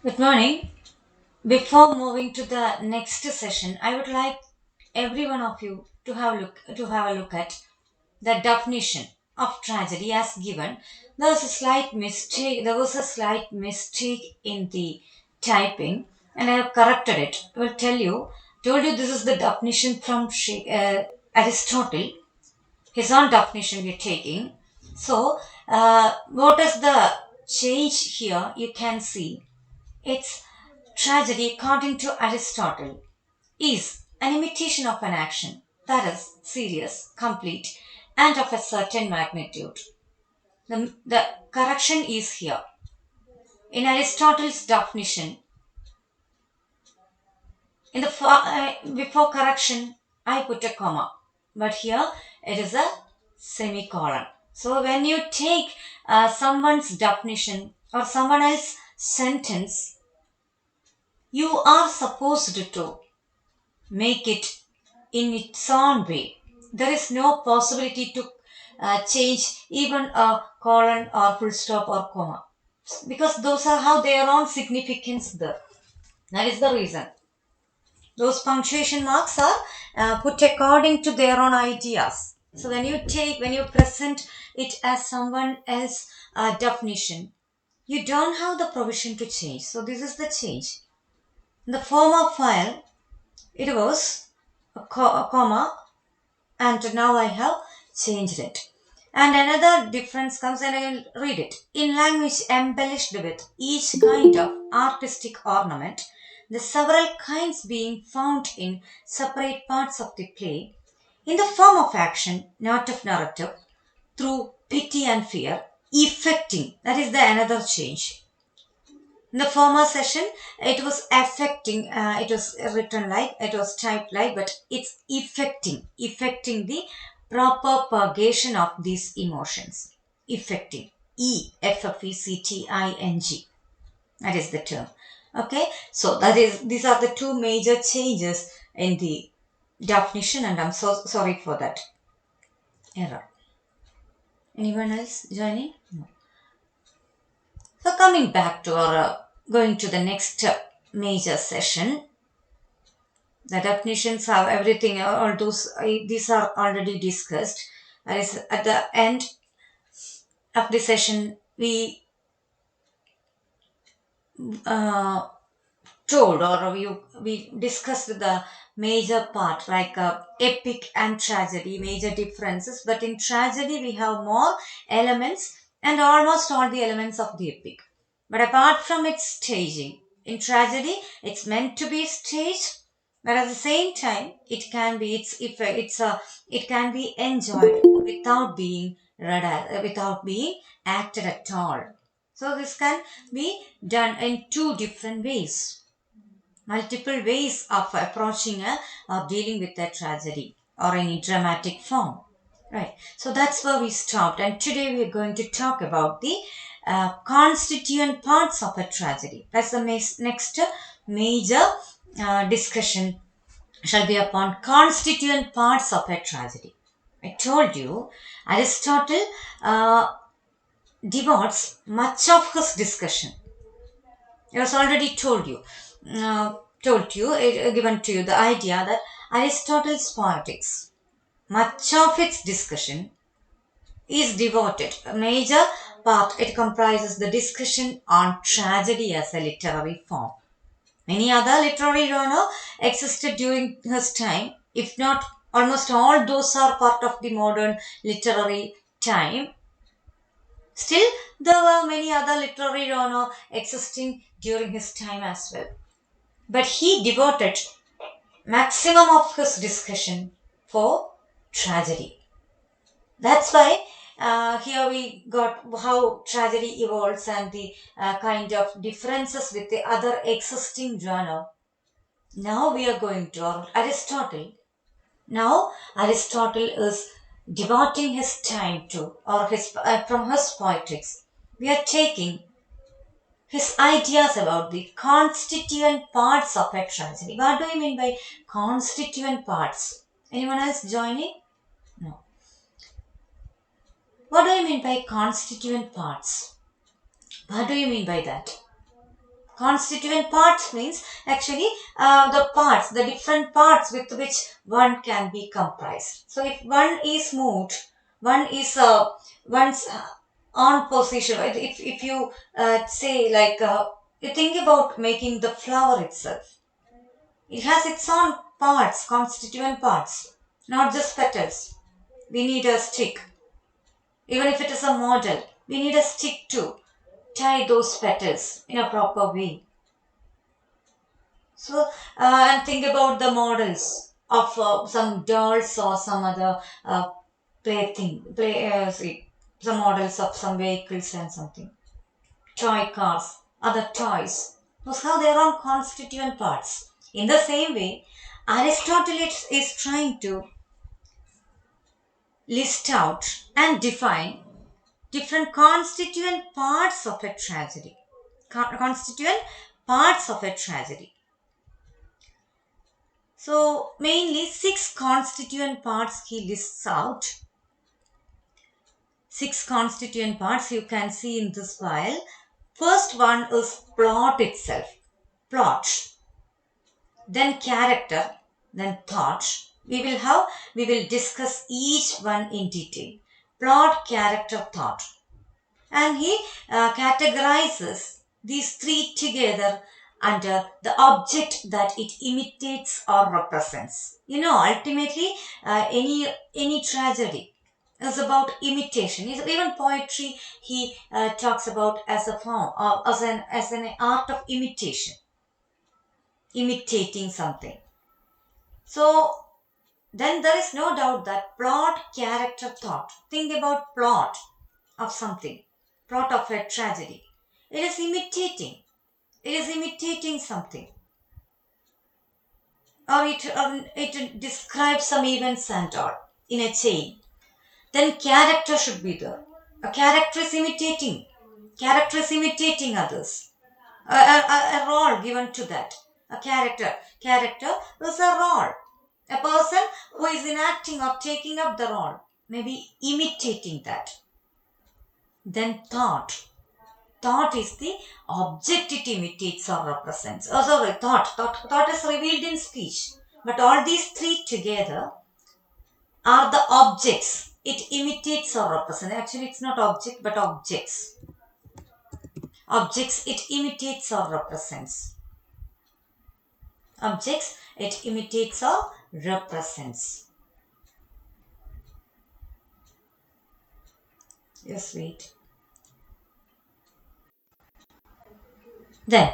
Good morning. Before moving to the next session, I would like every one of you to have a look at the definition of tragedy as given. There was a slight mistake. There was a slight mistake in the typing, and I have corrected it. I will told you this is the definition from Aristotle. His own definition we are taking. So, what is the change here? You can see it's tragedy, according to Aristotle, is an imitation of an action that is serious, complete, and of a certain magnitude. The correction is here. In Aristotle's definition, before correction, I put a comma, but here it is a semicolon. So when you take someone's definition or someone else's sentence, you are supposed to make it in its own way. There is no possibility to change even a colon or full stop or comma because those are how their own significance there. That is the reason. Those punctuation marks are put according to their own ideas. So when you present it as someone else definition, you don't have the provision to change. So this is the change. In the former file, it was a comma and now I have changed it. And another difference comes, and I will read it. In language embellished with each kind of artistic ornament, the several kinds being found in separate parts of the play, in the form of action, not of narrative, through pity and fear, effecting, that is the another change. In the former session, it was affecting, it was written like, it was typed like, but it's effecting the proper purgation of these emotions. Effecting. Effecting. That is the term. Okay, so these are the two major changes in the definition, and I'm so sorry for that error. Anyone else joining? No. So coming back to our going to the next major session, the definitions have everything. All those these are already discussed. That is at the end of the session we uh, told or we discussed the major part like epic and tragedy, major differences. But in tragedy we have more elements and almost all the elements of the epic. But apart from its staging, in tragedy it's meant to be staged, but at the same time it can be it can be enjoyed without being read without being acted at all. So this can be done in two different ways, multiple ways of approaching or dealing with a tragedy or any dramatic form. Right. So that's where we stopped. And today we're going to talk about the constituent parts of a tragedy. That's the next major discussion shall be upon constituent parts of a tragedy. I told you Aristotle devotes much of his discussion. It was already given to you the idea that Aristotle's poetics, much of its discussion is devoted. A major part it comprises the discussion on tragedy as a literary form. Many other literary genre existed during his time, if not almost all those are part of the modern literary time. Still, there were many other literary genre existing during his time as well. But he devoted maximum of his discussion for tragedy. That's why here we got how tragedy evolves and the kind of differences with the other existing genre. Now we are going to Aristotle. Now Aristotle is devoting his time to, or his from his poetics. We are taking his ideas about the constituent parts of a tragedy. What do you mean by constituent parts? Anyone else joining? No. What do you mean by constituent parts? What do you mean by that? Constituent parts means actually the different parts with which one can be comprised. So if one is moved, one is one's on position. Right? If you say like you think about making the flower itself, it has its own parts, constituent parts, not just petals. We need a stick. Even if it is a model, we need a stick to tie those petals in a proper way. So, and think about the models of some dolls or some other some models of some vehicles and something. Toy cars, other toys. Those have their own constituent parts. In the same way, Aristotle is trying to list out and define different constituent parts of a tragedy. Constituent parts of a tragedy. So, mainly six constituent parts he lists out. Six constituent parts you can see in this file. First one is plot itself. Plot. Then character. Then thought. We will discuss each one in detail. Plot, character, thought. And he categorizes these three together under the object that it imitates or represents. Ultimately, any tragedy is about imitation. Even poetry he talks about as a form or as an art of imitation, imitating something. So then there is no doubt that plot, character, thought. Think about plot of something, plot of a tragedy. It is imitating. It is imitating something, or it describes some events and all in a chain. Then character should be there. A character is imitating. Character is imitating others. A role given to that. A character. Character is a role. A person who is enacting or taking up the role, maybe imitating that. Then thought. Thought is the object it imitates or represents. Oh, sorry, thought is revealed in speech. But all these three together are the objects it imitates or represents. Actually, it's not object, but objects. Objects it imitates or represents. Objects it imitates or represents. Just wait. Then,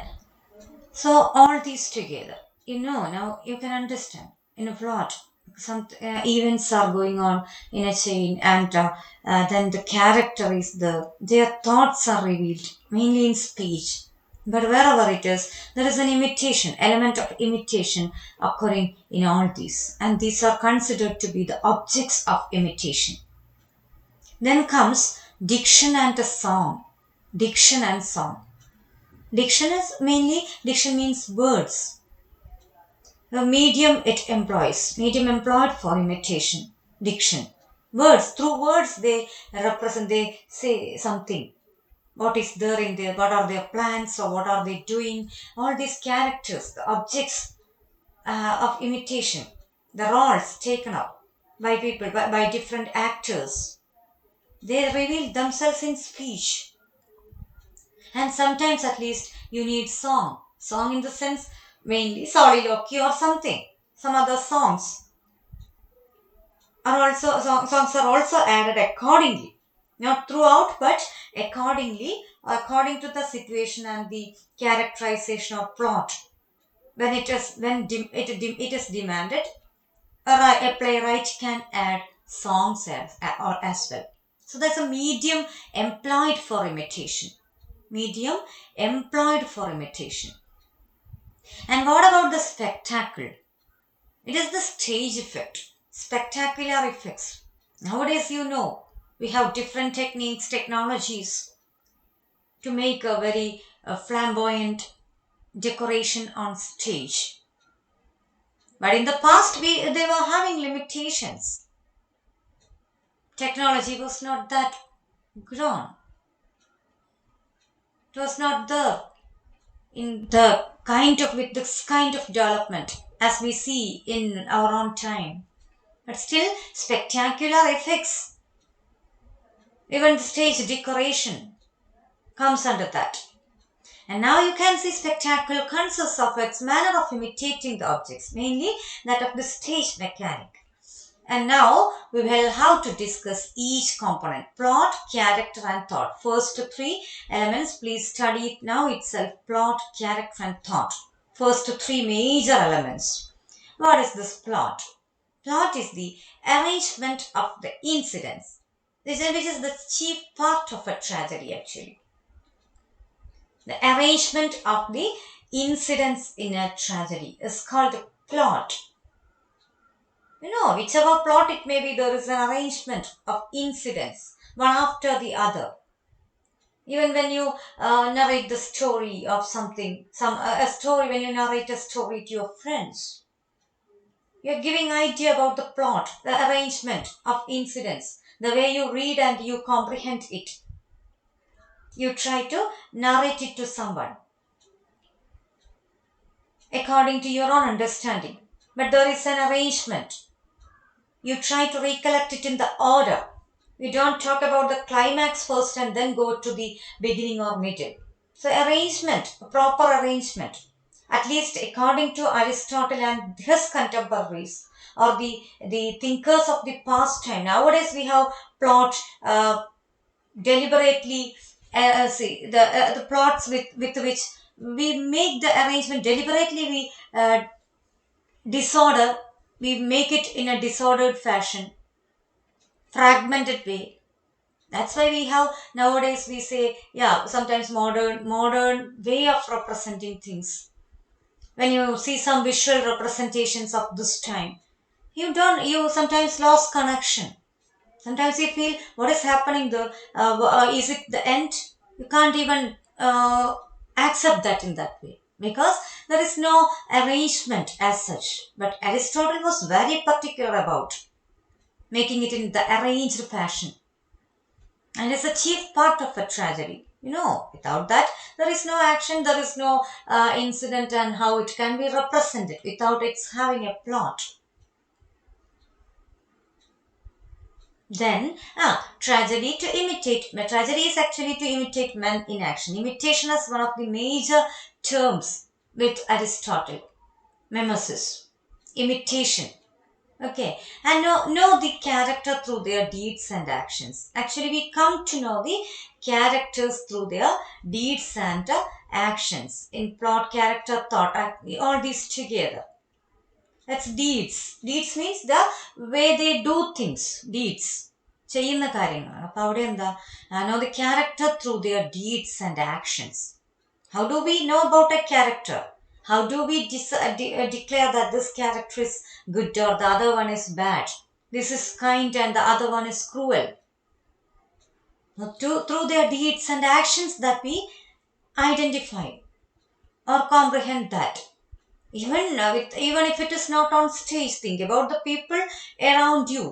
so all these together, now you can understand in a plot. Some events are going on in a chain, and then the character is their thoughts are revealed mainly in speech. But wherever it is, there is an imitation, element of imitation occurring in all these, and these are considered to be the objects of imitation. Then comes diction and a song. Diction and song. Diction means words. The medium it employs, medium employed for imitation, diction. Words, through words they represent, they say something. What is there in there, what are their plans or what are they doing? All these characters, the objects of imitation, the roles taken up by people, by different actors, they reveal themselves in speech. And sometimes at least you need song. Song in the sense mainly soliloquy or something. Some other songs songs are also added accordingly. Not throughout, but accordingly, according to the situation and the characterization or plot. When it is demanded, a playwright can add songs as well. So there's a medium employed for imitation. Medium employed for imitation. And what about the spectacle? It is the stage effect, spectacular effects. Nowadays, we have different techniques, technologies to make a very flamboyant decoration on stage. But in the past, they were having limitations. Technology was not that grown. It was not there in the kind of with this kind of development as we see in our own time. But still, spectacular effects, even the stage decoration comes under that. And now you can see spectacle consists of its manner of imitating the objects, mainly that of the stage mechanic. And now we will have to discuss each component: plot, character and thought. First three elements, please study it now itself: plot, character and thought. First three major elements. What is this plot? Plot is the arrangement of the incidents, which is the chief part of a tragedy actually. The arrangement of the incidents in a tragedy is called plot. Whichever plot it may be, there is an arrangement of incidents, one after the other. Even when you narrate the story of something, a story, when you narrate a story to your friends, you're giving idea about the plot, the arrangement of incidents, the way you read and you comprehend it. You try to narrate it to someone according to your own understanding. But there is an arrangement. You try to recollect it in the order. We don't talk about the climax first and then go to the beginning or middle. So arrangement, a proper arrangement, at least according to Aristotle and his contemporaries, or the thinkers of the past time. Nowadays we have plot deliberately, see the plots with which we make the arrangement deliberately. We disorder, we make it in a disordered fashion, fragmented way. That's why we have nowadays we say, yeah, sometimes modern way of representing things. When you see some visual representations of this time, you sometimes lost connection. Sometimes you feel what is happening there. Is it the end? You can't even accept that in that way because there is no arrangement as such. But Aristotle was very particular about making it in the arranged fashion. And it's a chief part of a tragedy. Without that, there is no action, there is no incident, and how it can be represented without its having a plot. Then, tragedy to imitate. Tragedy is actually to imitate men in action. Imitation is one of the major terms with Aristotle. Mimesis. Imitation. Okay, and know the character through their deeds and actions. Actually, we come to know the characters through their deeds and actions. In plot, character, thought, all these together. That's deeds. Deeds means the way they do things. Deeds. ചെയ്യുന്ന കാര്യങ്ങളാണ്. അപ്പോൾ അവിടെ എന്താ? Know the character through their deeds and actions. How do we know about a character? How do we declare that this character is good or the other one is bad? This is kind and the other one is cruel. Through their deeds and actions that we identify or comprehend that. Even if it is not on stage, think about the people around you.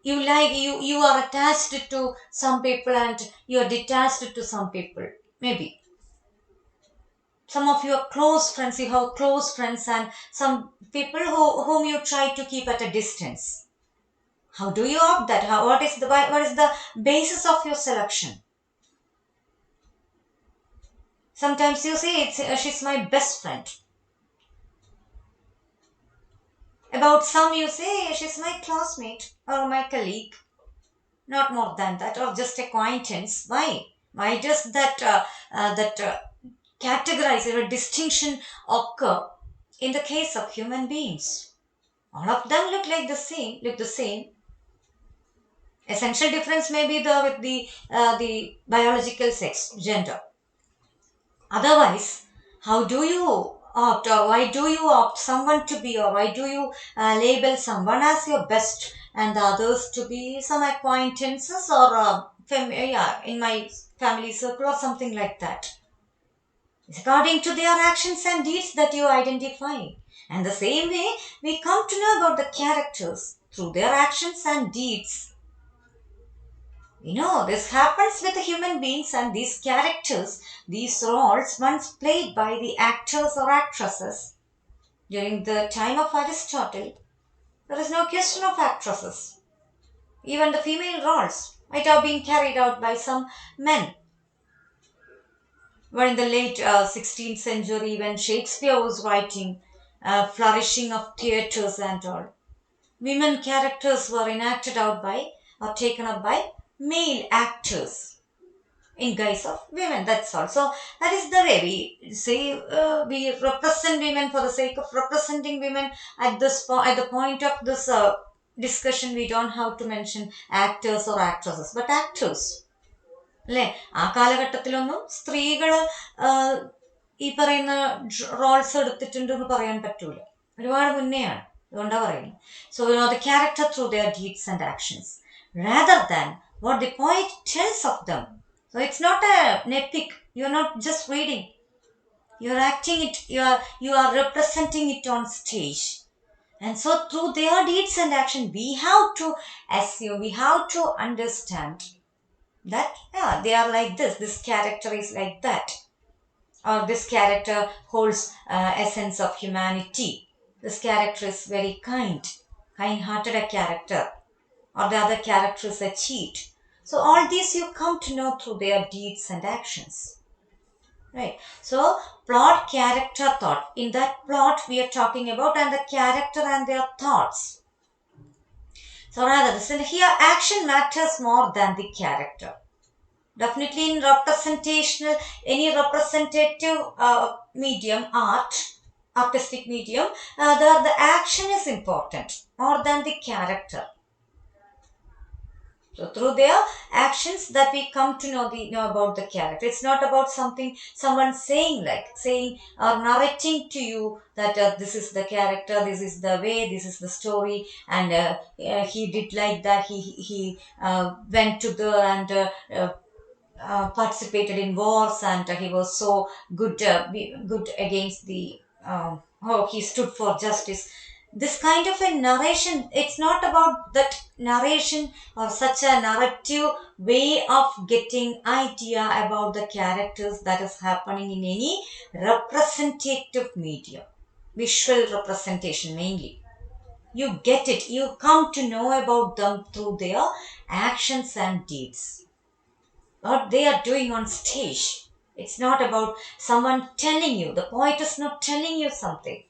You are attached to some people and you are detached to some people. Maybe some of your close friends, you have close friends and some people whom you try to keep at a distance. How do you opt that? What is the basis of your selection? Sometimes you say she's my best friend. About some you say she's my classmate or my colleague. Not more than that, or just acquaintance. Why does that categorize or distinction occur in the case of human beings? All of them look the same. Essential difference may be there with the biological sex, gender. Otherwise, how do you opt, or why do you opt someone to be, or why do you label someone as your best and the others to be some acquaintances or in my family circle or something like that? It's according to their actions and deeds that you identify. And the same way, we come to know about the characters through their actions and deeds. This happens with human beings and these characters, these roles once played by the actors or actresses. During the time of Aristotle, there is no question of actresses. Even the female roles might have been carried out by some men. But in the late 16th century, when Shakespeare was writing, flourishing of theatres and all, women characters were enacted out by or taken up by male actors in guise of women. That's all. So that is the way we say we represent women for the sake of representing women. At the point of this discussion, we don't have to mention actors or actresses, but actors. അല്ലേ ആ കാലഘട്ടത്തിലൊന്നും സ്ത്രീകൾ ഈ പറയുന്ന Rolls എടുത്തിട്ടുണ്ടെന്ന് പറയാൻ പറ്റൂല ഒരുപാട് മുന്നെയാണ് അതുകൊണ്ടാ പറയുന്നത് so the character through their deeds and actions rather than what the poet tells of them. So it's not an epic. You're not just reading. You're acting it. You are representing it on stage. And so through their deeds and action, we have to assume, we have to understand that yeah, they are like this. This character is like that. Or this character holds essence of humanity. This character is very kind-hearted a character. Or the other character is a cheat. So all these you come to know through their deeds and actions. Right. So plot, character, thought. In that plot we are talking about and the character and their thoughts. So rather, listen here, action matters more than the character. Definitely in representational, any representative medium, artistic medium, the action is important more than the character. So through their actions that we come to know about the character. It's not about someone saying or narrating to you that this is the character, this is the way, this is the story, and he did like that. He went to the and participated in wars and he was so good against the he stood for justice. This kind of a narration, it's not about that narration or such a narrative way of getting idea about the characters that is happening in any representative medium, visual representation mainly. You get it, you come to know about them through their actions and deeds, what they are doing on stage. It's not about someone telling you. The poet is not telling you something.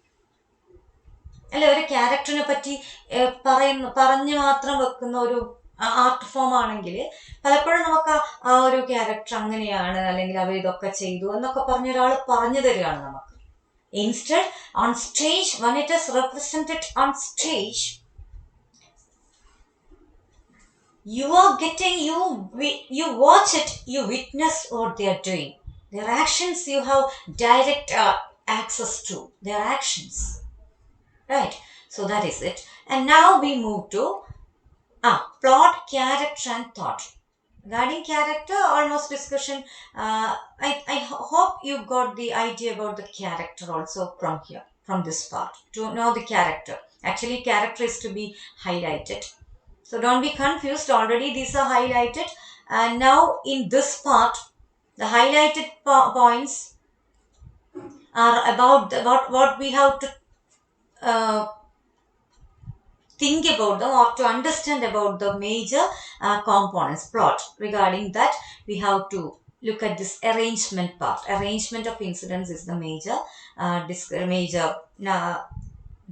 അല്ലെ ഒരു ക്യാരക്ടറിനെ പറ്റി പറഞ്ഞു മാത്രം വെക്കുന്ന ഒരു art form ആണെങ്കിൽ പലപ്പോഴും നമുക്ക് ആ ഒരു ക്യാരക്ടർ അങ്ങനെയാണ് അല്ലെങ്കിൽ അവർ ഇതൊക്കെ ചെയ്തു എന്നൊക്കെ പറഞ്ഞ ഒരാൾ പറഞ്ഞു തരികയാണ് നമുക്ക്. Instead, on stage, when it is represented on stage, you are getting, you watch it, you witness what they are doing. Their actions you have direct access to. Their actions. Right. So that is it. And now we move to plot, character and thought. Regarding character, almost discussion. I hope you got the idea about the character also from here, from this part. To know the character. Actually, character is to be highlighted. So don't be confused. Already these are highlighted. And now in this part, the highlighted points are about what we have to think about them or to understand about the major components plot. Regarding that, we have to look at this arrangement part. Arrangement of incidents is the major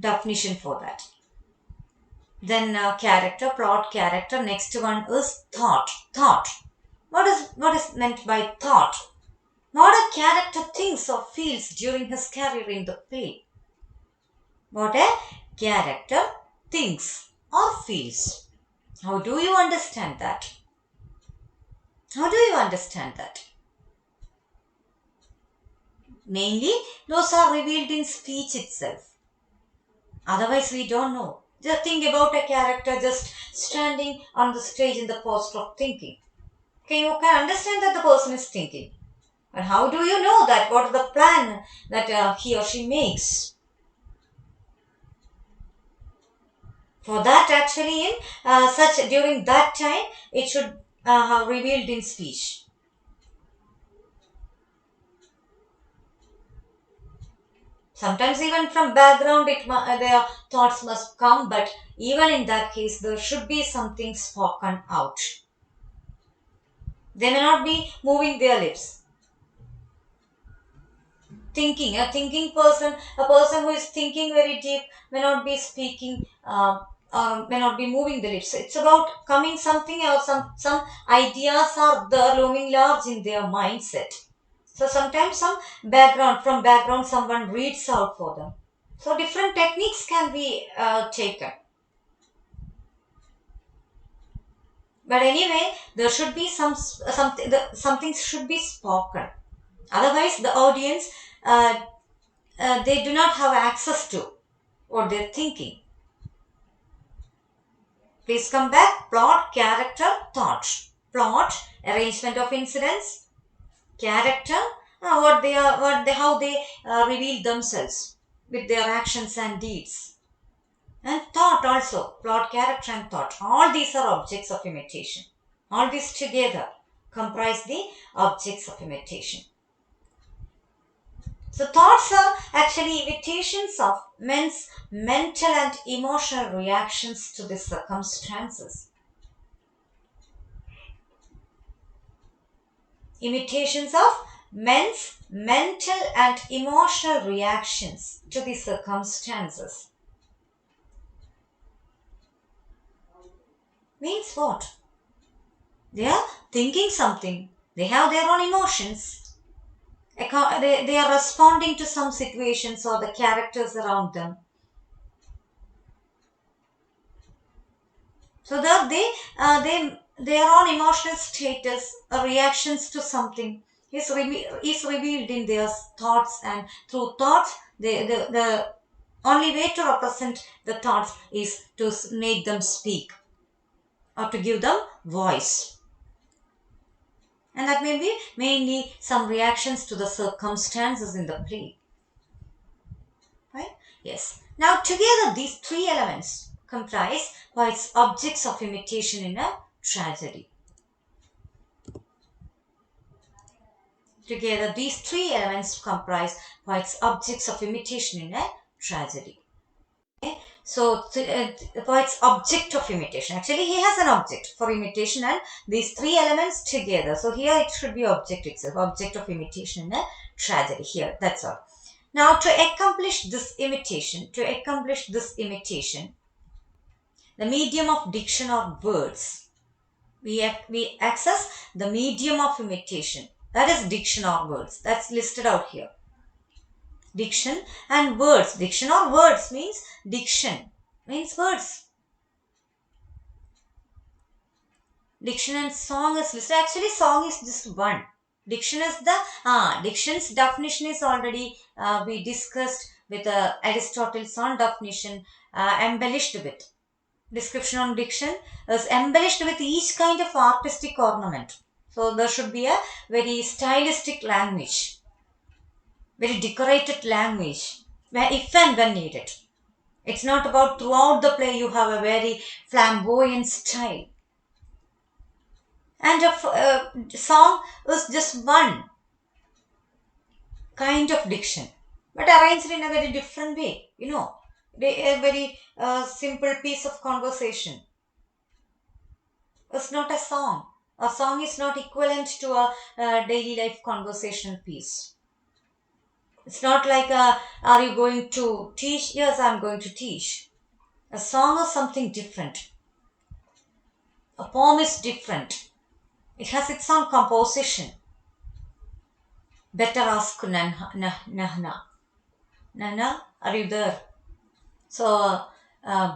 definition for that. Then character, plot, character. Next one is thought. What is meant by thought? What a character thinks or feels during his career in the play. What a character thinks or feels. How do you understand that? Mainly, those are revealed in speech itself. Otherwise, we don't know. Just think about a character just standing on the stage in the posture of thinking. Okay, you can understand that the person is thinking. But how do you know that? What is the plan that he or she makes? For that, actually, in during that time, it should revealed in speech. Sometimes even from background, their thoughts must come, but even in that case, there should be something spoken out. They may not be moving their lips. A thinking person, a person who is thinking very deep, may not be speaking, or may not be moving the lips. It's about coming something, or some ideas are there looming large in their mindset. So sometimes from background someone reads out for them. So different techniques can be taken. But anyway, there should be something should be spoken. Otherwise, the audience, they do not have access to what they're thinking. Please come back. Plot, character, thought. Plot, arrangement of incidents. Character, how they reveal themselves with their actions and deeds. And thought also. Plot, character, and thought. All these are objects of imitation. All these together comprise the objects of imitation. So thoughts are actually imitations of men's mental and emotional reactions to the circumstances. Imitations of men's mental and emotional reactions to the circumstances. Means what? They are thinking something. They have their own emotions. They are responding to some situations or the characters around them. So that their own emotional status, reactions to something is revealed in their thoughts, and through thoughts, the only way to represent the thoughts is to make them speak or to give them voice. And that may be mainly some reactions to the circumstances in the play. Right? Yes. Now, together, these three elements comprise White's objects of imitation in a tragedy. Together, these three elements comprise White's objects of imitation in a tragedy. Okay? So, White's object of imitation. Actually, he has an object for imitation, and these three elements together. So, here it should be object itself, object of imitation in a tragedy. Here, that's all. Now, to accomplish this imitation, the medium of diction or words, we access the medium of imitation. That is diction or words. That's listed out here. Diction and words. Diction or words means diction means words. Diction and song is listed. Actually, song is just one. Diction is diction's definition is already we discussed with Aristotle's own definition, embellished with. Description on diction is embellished with each kind of artistic ornament. So there should be a very stylistic language, very decorated language, where if and when needed. It's not about throughout the play you have a very flamboyant style. And a song is just one kind of diction, but arranged in a very different way. A very simple piece of conversation. It's not a song. A song is not equivalent to a daily life conversation piece. It's not like are you going to teach? Yes, I'm going to teach. A song is something different. A poem is different. It has its own composition. Better ask Nahna. Nana, are you there? So,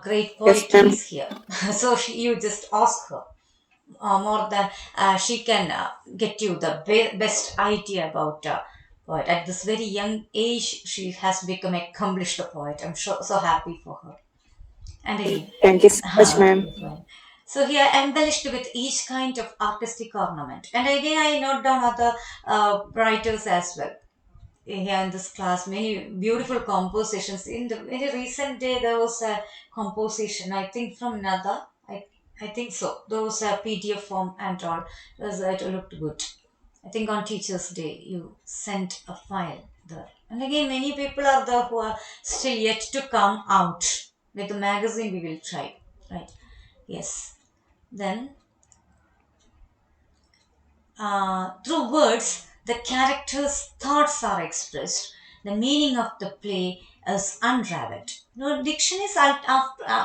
great Yes, poet ma'am. is here. So you just ask her. More than she can get you the best idea about poet. At this very young age, she has become a accomplished poet. I'm so happy for her. And again, Thank you so much, ma'am. okay, fine. So here embellished with each kind of artistic ornament. And again, I note down other writers as well. Here in this class, many beautiful compositions. In the very recent day, there was a composition, I think from Nada. I think so. Those PDF form and all. It looked good. I think on Teachers' Day you sent a file there. And again, many people are there who are still yet to come out. Like the magazine, we will try. Right. Yes. Then, through words, the character's thoughts are expressed. The meaning of the play is unraveled. Diction is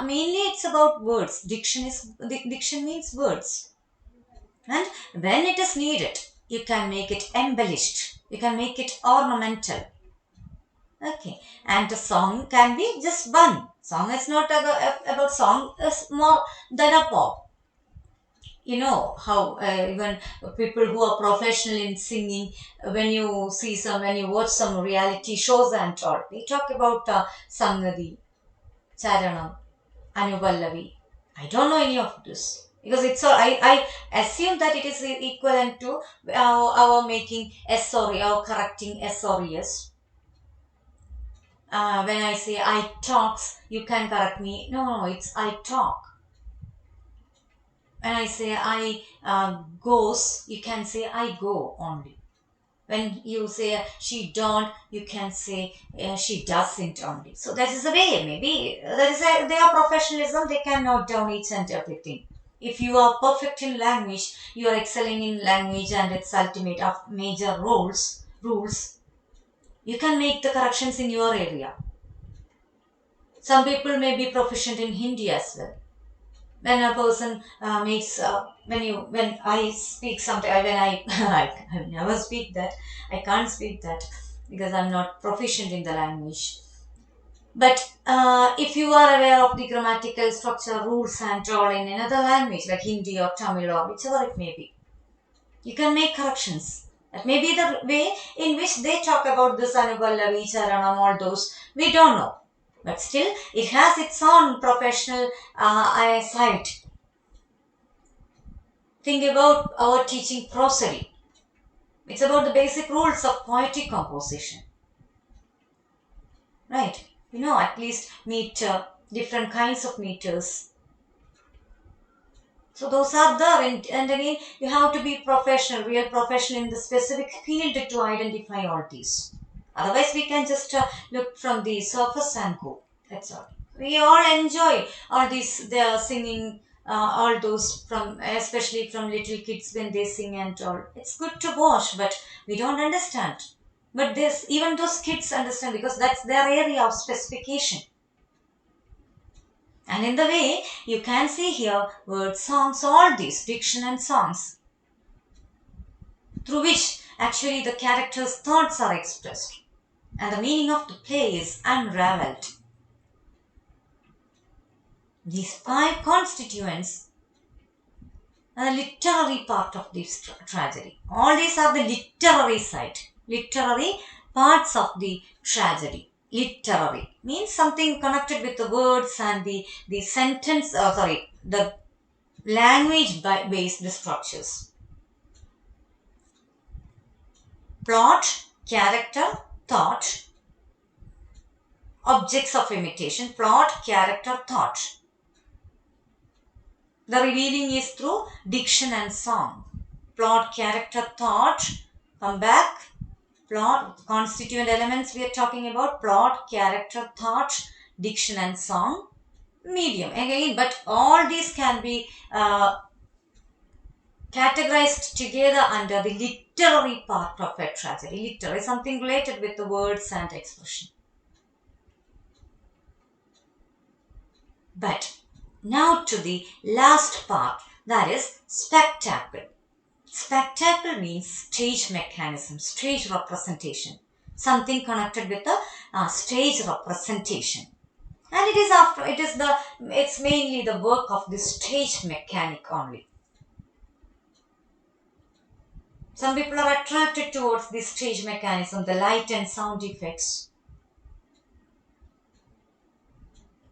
mainly it's about words. Diction means words. And when it is needed, you can make it embellished. You can make it ornamental. Okay. And the song can be just one. Song is not about song is more than a pop. You know how even people who are professional in singing, when you watch some reality shows and all, they talk about Sangadi, Charanam, Anupallavi. I don't know any of this because it's all I assume that it is equivalent to our making S or our correcting S or yes. When I say I talks, you can correct me. No, no, it's I talk. When I say I goes, you can say I go only. When you say she don't, you can say she doesn't only. So that is the way. Maybe that is their professionalism. They can note down each and everything. If you are perfect in language, you are excelling in language and its ultimate of major rules. You can make the corrections in your area. Some people may be proficient in Hindi as well. When a person makes when I speak something when I never speak that. I can't speak that because I'm not proficient in the language. But if you are aware of the grammatical structure rules and all in another language like Hindi or Tamil or whichever it may be, you can make corrections. That may be the way in which they talk about this Anupallavi, Charanam, all those. We don't know. But still, it has its own professional side. Think about our teaching prosody. It's about the basic rules of poetic composition. Right? At least meter, different kinds of meters. So those are there. And again, you have to be professional, real professional in the specific field to identify all these. Otherwise, we can just look from the surface and go. That's all. We all enjoy all these, they are singing, all those from, especially from little kids when they sing and all. It's good to watch, but we don't understand. But this, even those kids understand because that's their area of specification. And in the way, you can see here words, songs, all these, diction and songs, through which actually the character's thoughts are expressed and the meaning of the play is unraveled. These five constituents are the literary part of this tragedy. All these are the literary side, literary parts of the tragedy. Literary means something connected with the words and the sentence, the language based structures. Plot, character, thought, objects of imitation, plot, character, thought. The revealing is through diction and song. Plot, character, thought, come back. Plot, constituent elements we are talking about, plot, character, thought, diction and song. Medium, again, but all these can be categorized together under the literary part of a tragedy. Literary, something related with the words and expression. But now to the last part, that is spectacle. Spectacle means stage mechanism, stage representation. Something connected with the stage representation. And it's mainly the work of the stage mechanic only. Some people are attracted towards the stage mechanism, the light and sound effects.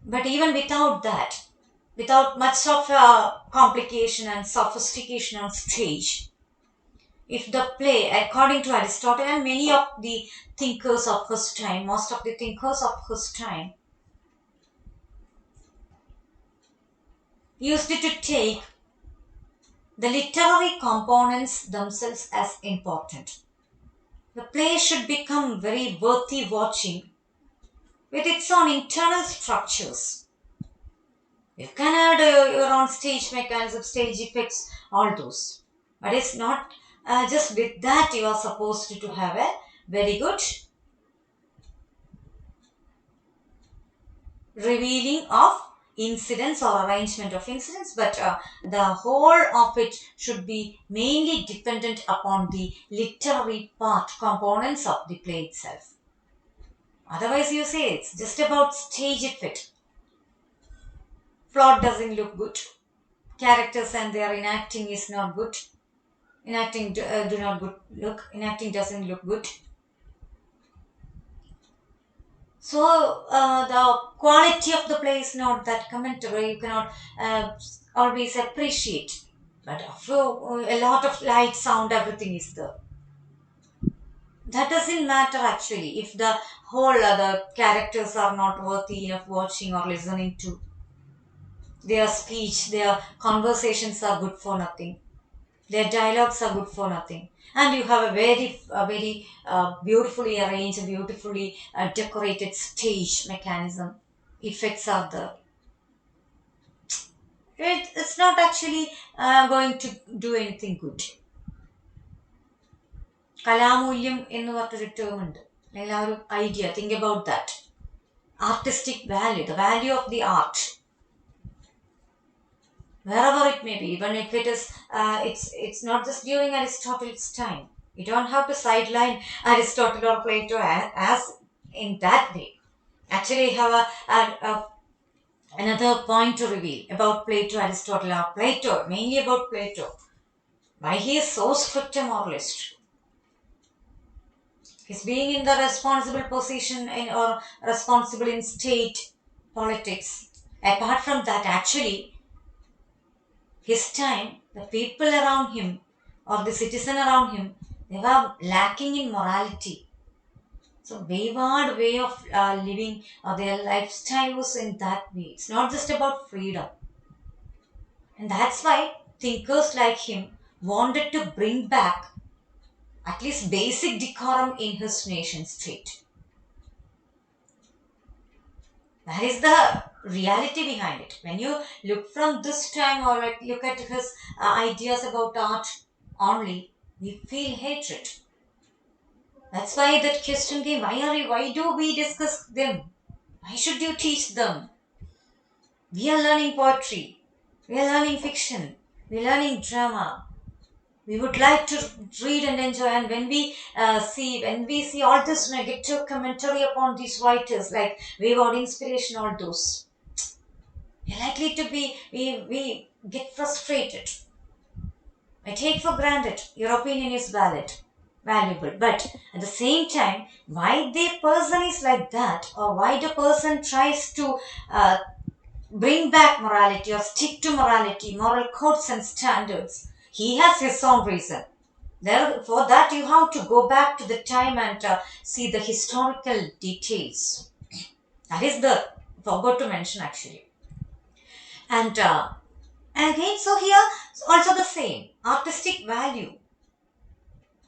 But even without that, without much of complication and sophistication on stage, if the play, according to Aristotle and many of the thinkers of his time, most of the thinkers of his time, used to take the literary components themselves as important. The play should become very worthy watching with its own internal structures. You can add your own stage mechanism, stage effects, all those. But it's not just with that you are supposed to have a very good revealing of incidents or arrangement of incidents, but the whole of it should be mainly dependent upon the literary part components of the play itself. Otherwise, you say it's just about stage effect. Plot doesn't look good. Characters and their enacting is not good. Enacting do not good look. Enacting doesn't look good. So the quality of the play is not that commentary. You cannot uh, always appreciate. But a lot of light, sound, everything is there. That doesn't matter actually if the whole other characters are not worthy enough watching or listening to. Their speech, their conversations are good for nothing. Their dialogues are good for nothing. And you have a very beautifully arranged, beautifully decorated stage mechanism. Effects are there. It's not actually going to do anything good. കലാമൂല്യം എന്ന് പറഞ്ഞൊരു term ഉണ്ട് അല്ലെങ്കിൽ ആ ഒരു idea think about that artistic value the value of the art wherever it may be, even if it is, it's not just during Aristotle's time. You don't have to sideline Aristotle or Plato as in that way. Actually, I have another point to reveal about Plato, Aristotle, or Plato, mainly about Plato. Why he is so strict a moralist? He's being in the responsible position or responsible in state politics. Apart from that, actually, his time, the people around him or the citizen around him, they were lacking in morality. So wayward way of living or their lifestyle was in that way. It's not just about freedom. And that's why thinkers like him wanted to bring back at least basic decorum in his nation state. That is the reality behind it. When you look from this time or like look at his ideas about art only, we feel hatred. That's why that question came, why do we discuss them? Why should you teach them? We are learning poetry. We are learning fiction. We are learning drama. We would like to read and enjoy, and when we see all this negative commentary upon these writers like wayward inspiration, all those, we're likely to be we get frustrated. I take for granted your opinion is valuable, but at the same time, why the person is like that, or why the person tries to uh, bring back morality or stick to morality, moral codes and standards, he has his own reason. There, for that, you have to go back to the time and see the historical details. That is the forgot to mention actually. And again, so here also the same artistic value.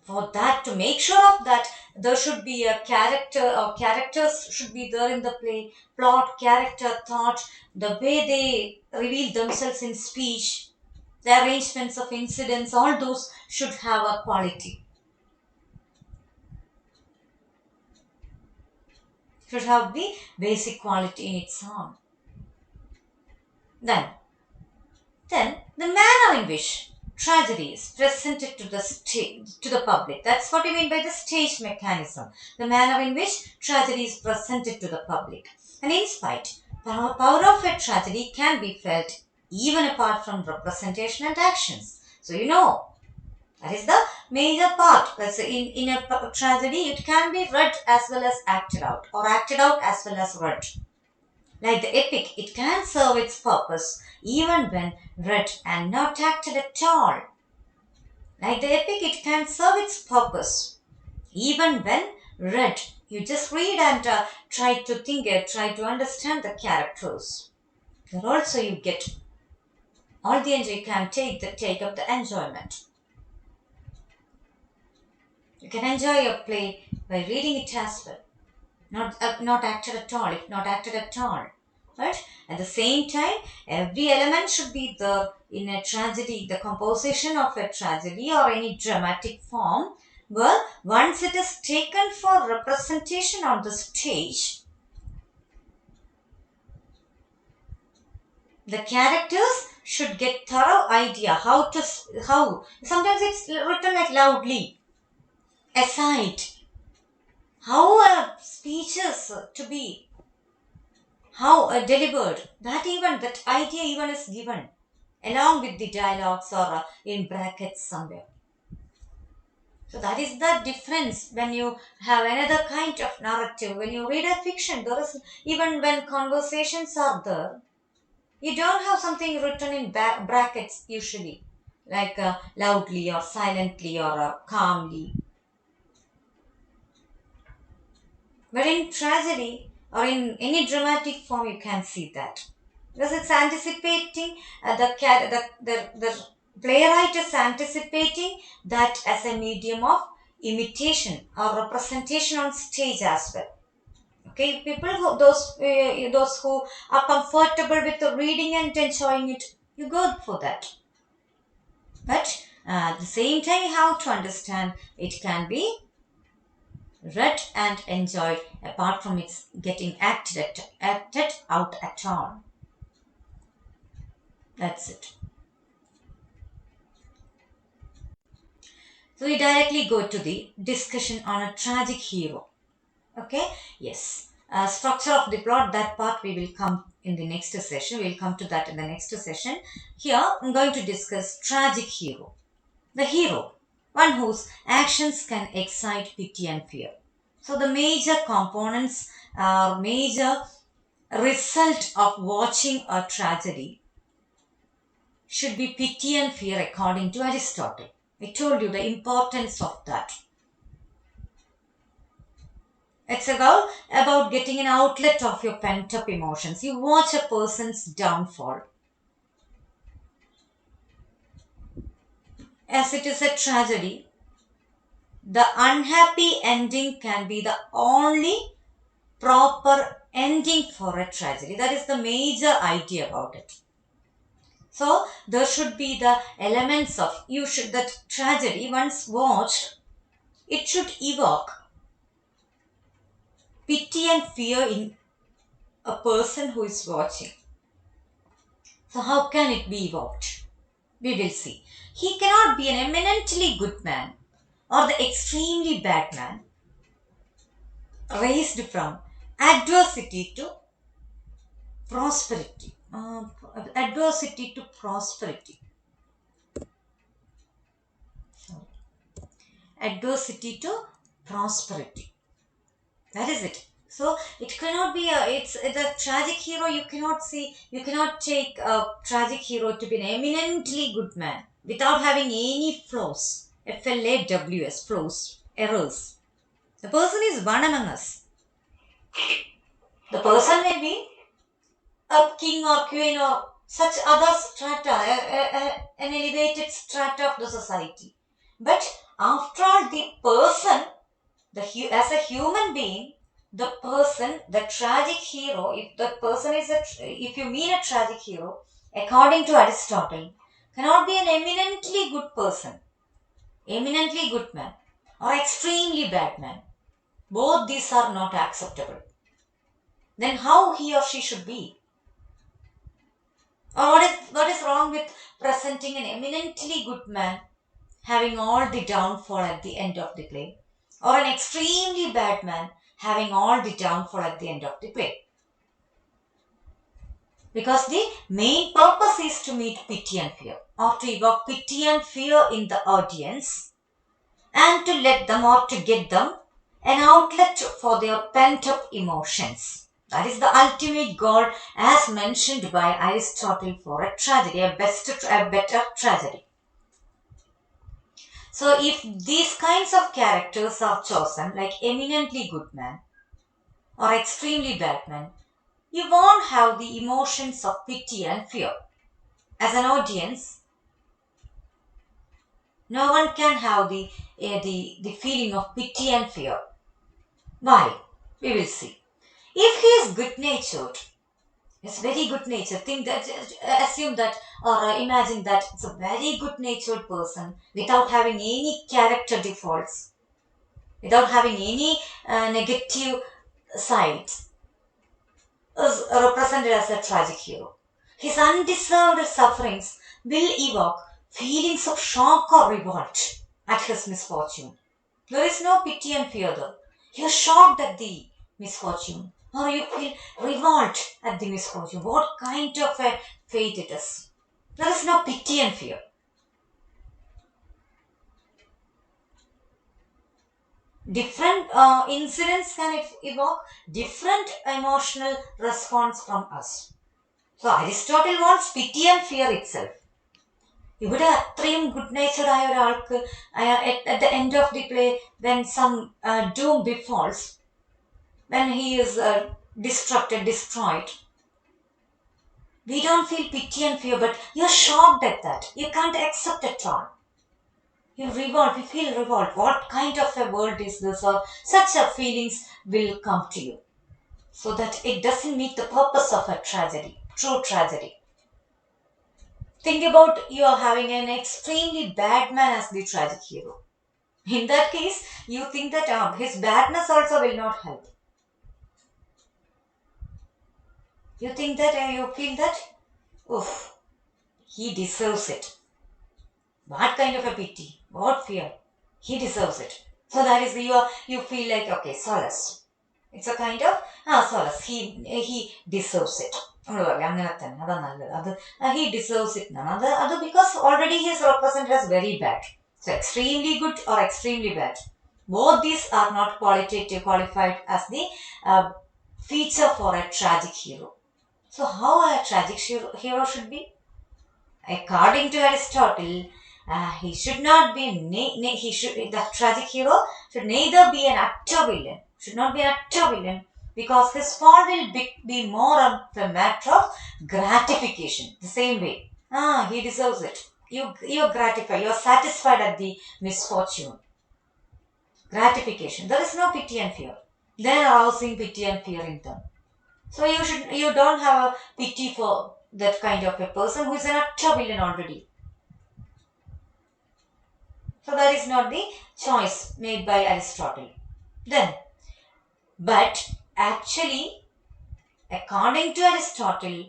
For that, to make sure of that, there should be a character or characters should be there in the play. Plot, character, thought, the way they reveal themselves in speech, the arrangements of incidents, all those should have a quality. Should have the basic quality in its own. Then, then the manner in which tragedy is presented to the to the public. That's what I mean by the stage mechanism. The manner in which tragedy is presented to the public. And in spite, the power of a tragedy can be felt even apart from representation and actions. So that is the major part. Let's say in a tragedy, it can be read as well as acted out, or acted out as well as read. Like the epic, it can serve its purpose even when read and not acted at all. Like the epic, it can serve its purpose even when read. You just read and try to think it, try to understand the characters. There also you get All the enjoy, you can take up the enjoyment. You can enjoy your play by reading it as well. Not acted at all, if not acted at all. But at the same time, every element should be there in a tragedy, the composition of a tragedy or any dramatic form. Well, once it is taken for representation on the stage, the characters should get thorough idea how sometimes it's written like loudly, aside, how a speech is to be, how delivered, that idea even is given along with the dialogues or in brackets somewhere. So that is the difference when you have another kind of narrative. When you read a fiction, there is, even when conversations are there, you don't have something written in brackets usually, like loudly or silently or calmly. But in tragedy or in any dramatic form, you can see that. Because it's anticipating, the playwright is anticipating that as a medium of imitation or representation on stage as well. Okay, people those who are comfortable with the reading and enjoying it, you go for that. But at the same time, you have to understand it can be read and enjoyed apart from its getting acted out at all. That's it. So we directly go to the discussion on a tragic hero. Okay, yes. Structure of the plot, that part we will come in the next session. We'll come to that in the next session. Here I'm going to discuss tragic hero. The hero, one whose actions can excite pity and fear. So the major components, major result of watching a tragedy should be pity and fear according to Aristotle. I told you the importance of that. It's about getting an outlet of your pent up emotions. You watch a person's downfall. As it is a tragedy, the unhappy ending can be the only proper ending for a tragedy. That is the major idea about it. So there should be the elements of that tragedy once watched, it should evoke pity and fear in a person who is watching. So how can it be evoked? We will see. He cannot be an eminently good man or the extremely bad man, raised from adversity to prosperity. Adversity to prosperity. Sorry. Adversity to prosperity. That is it. So it cannot be it's the tragic hero. You cannot take a tragic hero to be an eminently good man without having any flaws. FLAWS, flaws, errors. The person is one among us. The person may be a king or queen or such other strata, an elevated strata of the society. But after all, the person, as a human being, the person, the tragic hero, if you mean a tragic hero, according to Aristotle, cannot be an eminently good person, eminently good man, or extremely bad man. Both these are not acceptable. Then how he or she should be? Or what is wrong with presenting an eminently good man having all the downfall at the end of the play, or an extremely bad man having all the downfall at the end of the play? Because the main purpose is to meet pity and fear, or to evoke pity and fear in the audience, and to let them or to get them an outlet for their pent up emotions. That is the ultimate goal as mentioned by Aristotle for a tragedy, a better tragedy. So if these kinds of characters are chosen, like eminently good man or extremely bad man, you won't have the emotions of pity and fear. as an audience, no one can have the feeling of pity and fear. Why? We will see. If he is good natured, it's very good natured. Think that, assume that, or imagine that it's a very good natured person without having any character defaults, without having any negative sides, is represented as a tragic hero. His undeserved sufferings will evoke feelings of shock or revolt at his misfortune. There is no pity and fear though. You're shocked at the misfortune, or you feel revolt at the misfortune. What kind of a fate it is? There is no pity and fear. Different incidents can evoke different emotional response from us. So Aristotle wants pity and fear itself. ഇവിടെ അത്രയും good നേച്ചർഡ് ആയ ഒരാൾക്ക് at the end of the play, when some doom befalls, when he is destroyed, we don't feel pity and fear, but you're shocked at that. You can't accept at all. You revolt, you feel revolt. What kind of a world is this? Or such a feelings will come to you. So that it doesn't meet the purpose of a tragedy, true tragedy. Think about you are having an extremely bad man as the tragic hero. In that case, you think that his badness also will not help. You think that, you feel that, oof, he deserves it. What kind of a pity? What fear? He deserves it. So that is you feel like, okay, solace. It's a kind of solace. He deserves it. അങ്ങനെ തന്നെ അതാ നല്ലത്. അത് he deserves it അത് because already he is represented as very bad. So extremely good or extremely bad. Both these are not qualified as the feature for a tragic hero. So how a tragic hero should be? According to Aristotle, he should not be the tragic hero should neither be an utter villain, because his fall will be more of a matter of gratification. The same way, he deserves it. You're gratified, you're satisfied at the misfortune. Gratification. There is no pity and fear. They're arousing pity and fear in them. So you don't have a pity for that kind of a person who is an utter villain already. So that is not the choice made by Aristotle. Then, but actually, according to Aristotle,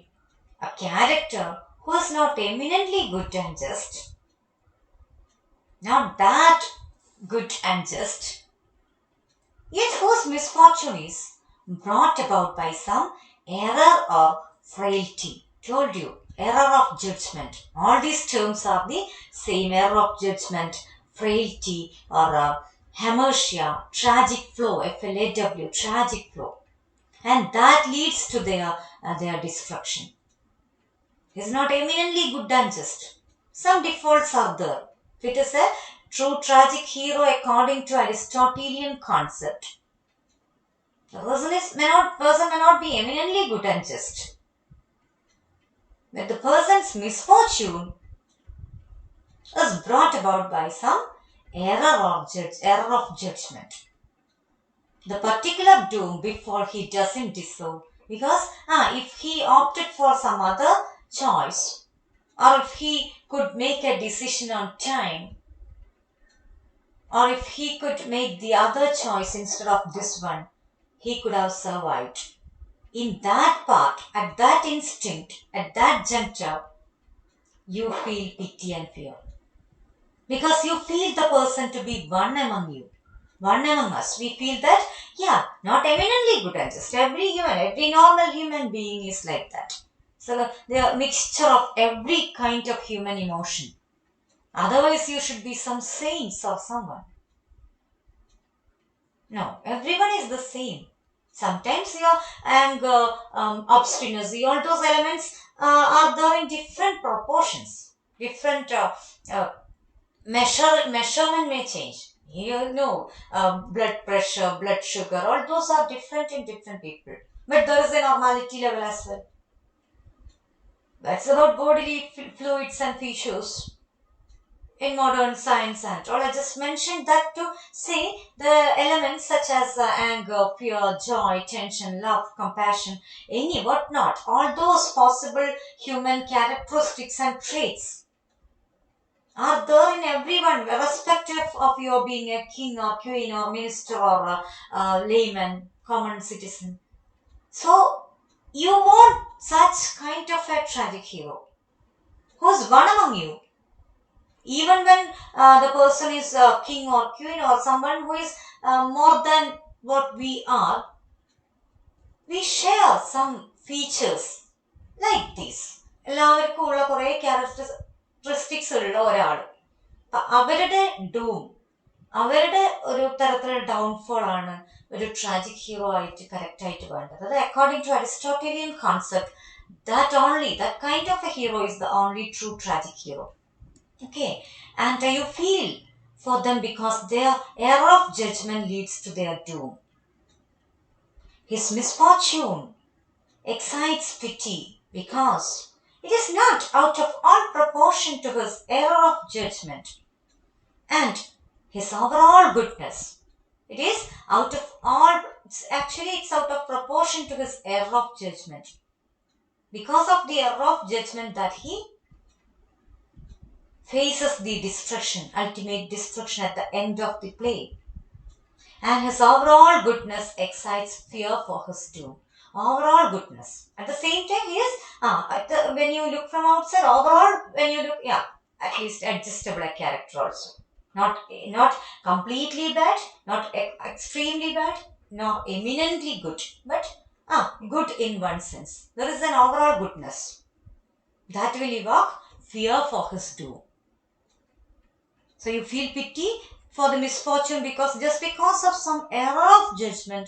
a character who is not eminently good and just, not that good and just, yet whose misfortune is brought about by some error or frailty. Told you, error of judgment. All these terms are the same: error of judgment, frailty, or hamartia, tragic flow, FLAW, tragic flow. And that leads to their destruction. Is not eminently good and just. Some defaults are there. It is a true tragic hero according to Aristotelian concept. The person may not be eminently good and just. But the person's misfortune is brought about by some error of judgment. The particular doom before he doesn't deserve, because if he opted for some other choice, or if he could make a decision on time, or if he could make the other choice instead of this one, he could have survived. In that part, at that instinct, at that juncture, you feel pity and fear. Because you feel the person to be one among you, one among us. We feel that, not eminently good and just. Every normal human being is like that. So they are a mixture of every kind of human emotion. Otherwise, you should be some saints or someone. No, everyone is the same. Sometimes your anger, obstinacy, all those elements are there in different proportions. Different measurement may change. Blood pressure, blood sugar, all those are different in different people. But there is a normality level as well. That's about bodily fluids and features in modern science and all. I just mentioned that to say the elements such as anger, fear, joy, tension, love, compassion, any whatnot, all those possible human characteristics and traits are there in everyone, irrespective of your being a king or queen or minister or a layman, common citizen. So you want such kind of a tragic hero who's one among you. Even when the person is a king or queen or someone who is more than what we are, we share some features like this. എല്ലാവർക്കും ഉള്ള കുറേ characteristics ഉള്ള ഒരാൾ, അവരുടെ dome, അവരുടെ ഒരു തരത്തിലുള്ള downfall ആണ് ഒരു ട്രാജിക് ഹീറോ ആയിട്ട് കറക്റ്റ് ആയിട്ട് വേണ്ടത്. അത് according to Aristotelian concept, that kind of a hero is the only true tragic hero. Okay, and you feel for them because their error of judgment leads to their doom. His misfortune excites pity because it is not out of all proportion to his error of judgment and his overall goodness. It is out of all, actually it's out of proportion to his error of judgment. Because of the error of judgment that he faces the destruction, ultimate destruction at the end of the play. And his overall goodness excites fear for his doom. Overall goodness. At the same time, he is, when you look from outside, overall, when you look, yeah, at least adjustable a character also. Not completely bad, not extremely bad, not eminently good, but good in one sense. There is an overall goodness that will evoke fear for his doom. So you feel pity for the misfortune just because of some error of judgment,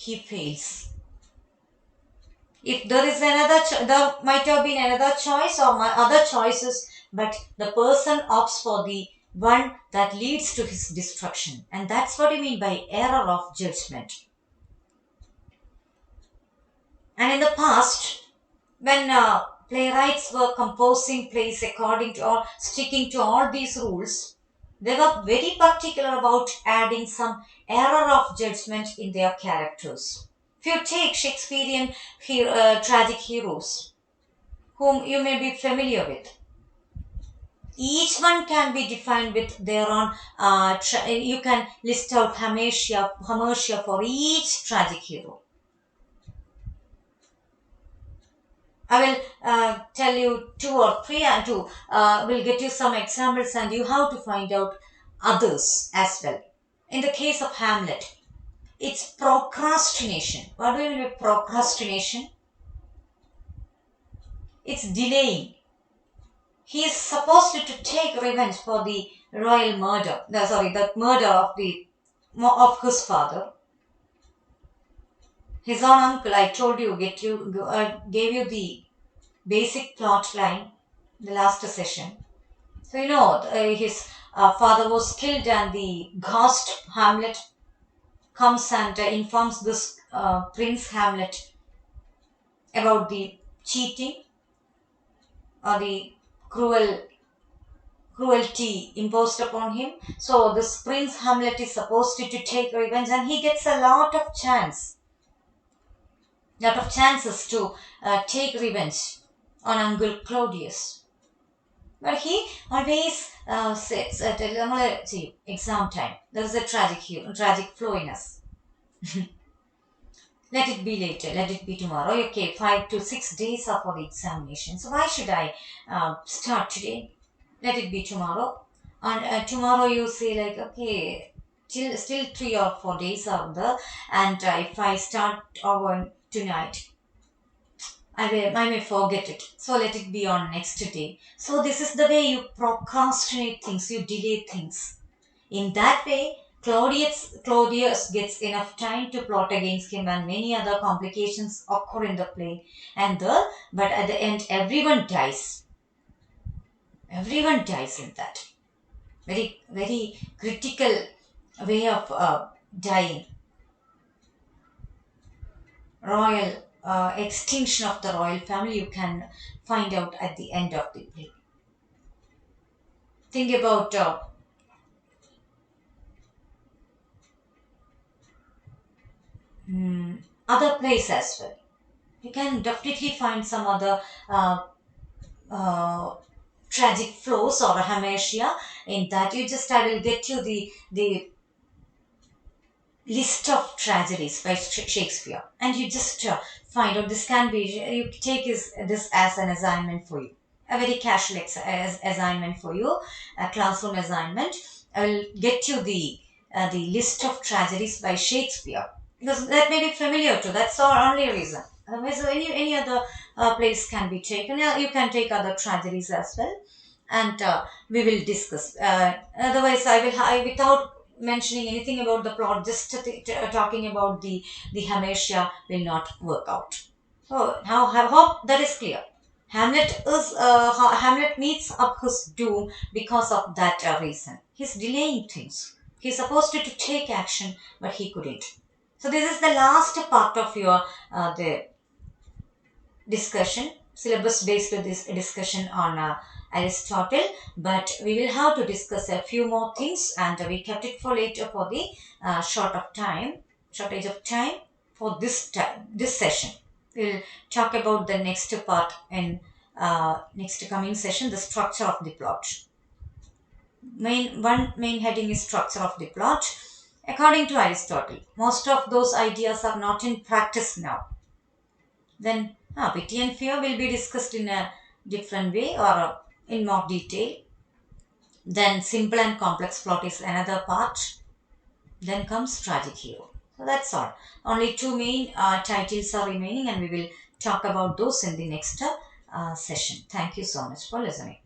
he fails. If there is there might have been another choice or other choices, but the person opts for the one that leads to his destruction. And that's what I mean by error of judgment. And in the past, when playwrights were composing plays according to or sticking to all these rules, they were very particular about adding some error of judgment in their characters. If you take Shakespearean tragic heroes, whom you may be familiar with, each one can be defined with their own, you can list out Hamertia for each tragic hero. I will tell you 2 or 3 and 2 will get you some examples and you have to find out others as well. In the case of Hamlet, it's procrastination. What do you mean by procrastination? It's delaying. He is supposed to take revenge for the royal murder. The murder of his father. His own uncle, I told you, gave you the basic plot line in the last session. So you know, his father was killed and the ghost Hamlet comes and informs this Prince Hamlet about the cheating or the cruelty imposed upon him. So this Prince Hamlet is supposed to take revenge and he gets a lot of chances to take revenge on Uncle Claudius. But he always says at exam time, there is a tragic flow in us. Let it be later, let it be tomorrow. Okay, 5 to 6 days are for the examination. So why should I start today? Let it be tomorrow. And tomorrow you say like, okay, still 3 or 4 days are there. And if I start over tonight, I may forget it. So let it be on next day. So this is the way you procrastinate things, you delay things. In that way, Claudius gets enough time to plot against him and many other complications occur in the play. But at the end, everyone dies. Everyone dies in that. Very, very critical way of dying. Royal extinction of the royal family, you can find out at the end of the play. Think about other plays as well. You can definitely find some other uh, uh, tragic flows or a hamartia in that. You just, I will get you the list of tragedies by Shakespeare, and you just find out. This can be, you take this as an assignment for you, a very casual assignment for you, a classroom assignment. I will get you the list of tragedies by Shakespeare, because that may be familiar to. That's our only reason. Otherwise, any other place can be taken. Yeah, you can take other tragedies as well, and we will discuss. Otherwise, without mentioning anything about the plot, just talking about the Hamertia will not work out. So now I hope that is clear. Hamlet meets up his doom because of that reason. He's delaying things. He's supposed to take action, but he couldn't. So this is the last part of your the discussion, syllabus based this discussion on Aristotle, but we will have to discuss a few more things, and we kept it for later for the shortage of time for this session. We'll talk about the next part in next coming session, the structure of the plot. Main heading is structure of the plot. According to Aristotle, most of those ideas are not in practice now. Then pity and fear will be discussed in a different way or in more detail. Then simple and complex plot is another part. Then comes tragic hero. So that's all. Only two main titles are remaining, and we will talk about those in the next session. Thank you so much for listening.